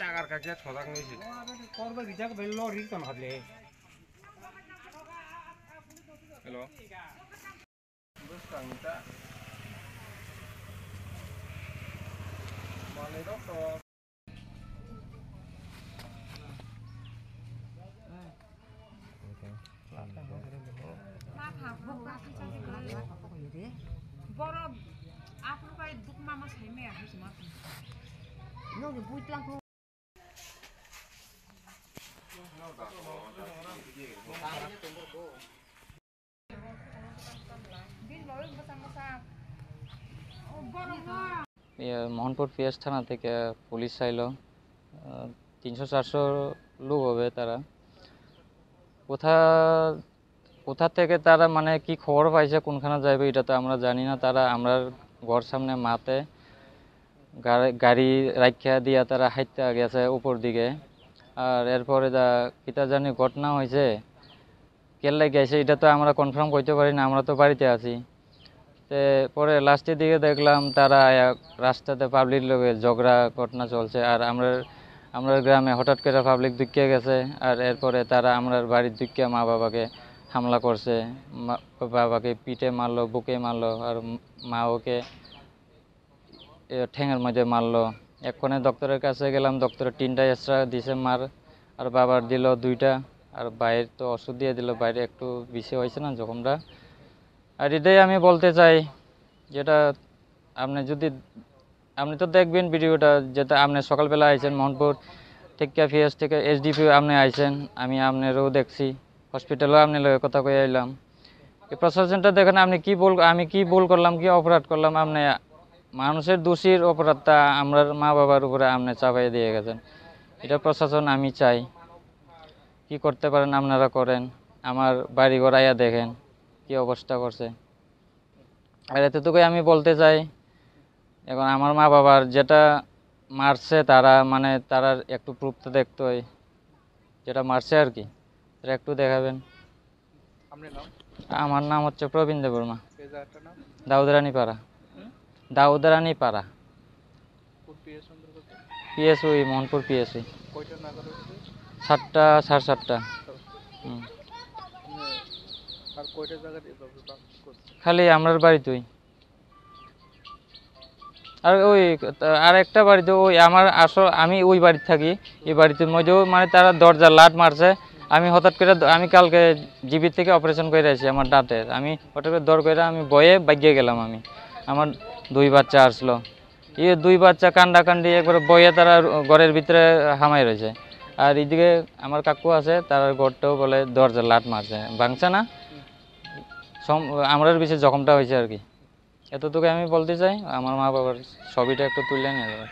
টাকার কাছে সজাগ নিয়েছি করবে রিজাক বেললো রিজন হলে হ্যালো বুঝতামটা মানে ডক্টর बरो आफ्नो पाइ दुखमा म छैन आफू म नो बुइतला को মোহনপুর পিএস থানা থেকে পুলিশ আইলো 300-400 লোক হবে তারা কোথা কোথা থেকে তারা মানে কি খবর পাইছে কোনখানে যাইবে এটা তো আমরা জানি না তারা আমরা ঘর সামনে মাতে গাড়ি রাখিয়া দিয়া তারা হাইতে গেছে উপর দিকে আর এরপরে যা কিতা জানি ঘটনা হয়েছে কেল্লা গেছে এটা তো আমরা কনফার্ম করতে পারি না আমরা তো বাড়িতে আছি তে পরে লাস্টের দিকে দেখলাম তারা রাস্তাতে পাবলিক লোকে ঝগড়া ঘটনা চলছে আর আমরা গ্রামে হঠাৎ করে পাবলিক ঢুকে গেছে আর এরপরে তারা আমরা বাড়ির ঢুকে মা বাবাকে হামলা করছে বাবাকে পিঠে মারলো বুকে মারলো আর মা ওকে ঠ্যাঙের মধ্যে মারলো এক্ষণে ডক্টরের কাছে গেলাম ডক্টরের 3টা এক্সট্রা দিছে মার আর বাবার দিল 2টা আর বাইরের তো ওষুধ দিয়ে দিল বাইরে একটু বেশি হয়েছে না জখমটা আর এটাই আমি বলতে চাই যেটা আপনি তো দেখবেন ভিডিওটা যেটা আপনি সকালবেলা আইছেন মোহনপুর থেকে পিএস থেকে এসডিপি আপনি আইছেন আমি আপনারও দেখছি হসপিটালও আপনি লগে কথা কয়ে আইলাম এই প্রশাসনটা দেখেন আমি কি ভুল করলাম কি অপরাধ করলাম আপনি মানুষের দোষীর অপরাধটা আমরা মা বাবার উপরে আপনি চাপাই দিয়ে গেছেন এটা প্রশাসন আমি চাই কি করতে পারেন আপনারা করেন আমার বাড়ি ঘর আইয়া দেখেন কি অবস্থা করছে আর এতটুকুই আমি বলতে চাই এখন আমার মা বাবার যেটা মারছে তারা মানে তারা একটু প্রুফটা দেখতে হয় যেটা মারছে আর কি সেটা একটু দেখাবেন আমার নাম হচ্ছে প্রবীণ দেববর্মা দাউদরানী পাড়া পিএসওই মোহনপুর পিএসওই 7টা 7:30 খালি আমরার বাড়িতেই আর ওই আর একটা বাড়িতে ওই আমার আমি ওই বাড়িতে থাকি এই বাড়িতে মধ্যেও মানে তারা দরজা লাট মারছে আমি হঠাৎ করে আমি কালকে জিবি থেকে অপারেশন করে আসি আমার দাঁতের আমি হঠাৎ করে দর করে আমি বয়ে বাগিয়ে গেলাম আমার 2 বাচ্চা আসলো 2 বাচ্চা কান্ডাকান্ডি একবারে বয়ে তারা ঘরের ভিতরে হামাই রয়েছে আর এইদিকে আমার কাকু আছে তার ঘরটাও বলে দরজা লাট মারছে ভাঙছে না আমরার বেশি জখমটা হয়েছে আর কি এতটুকু আমি বলতে চাই আমার মা বাবার ছবিটা একটু তুলে নিয়ে যাবে।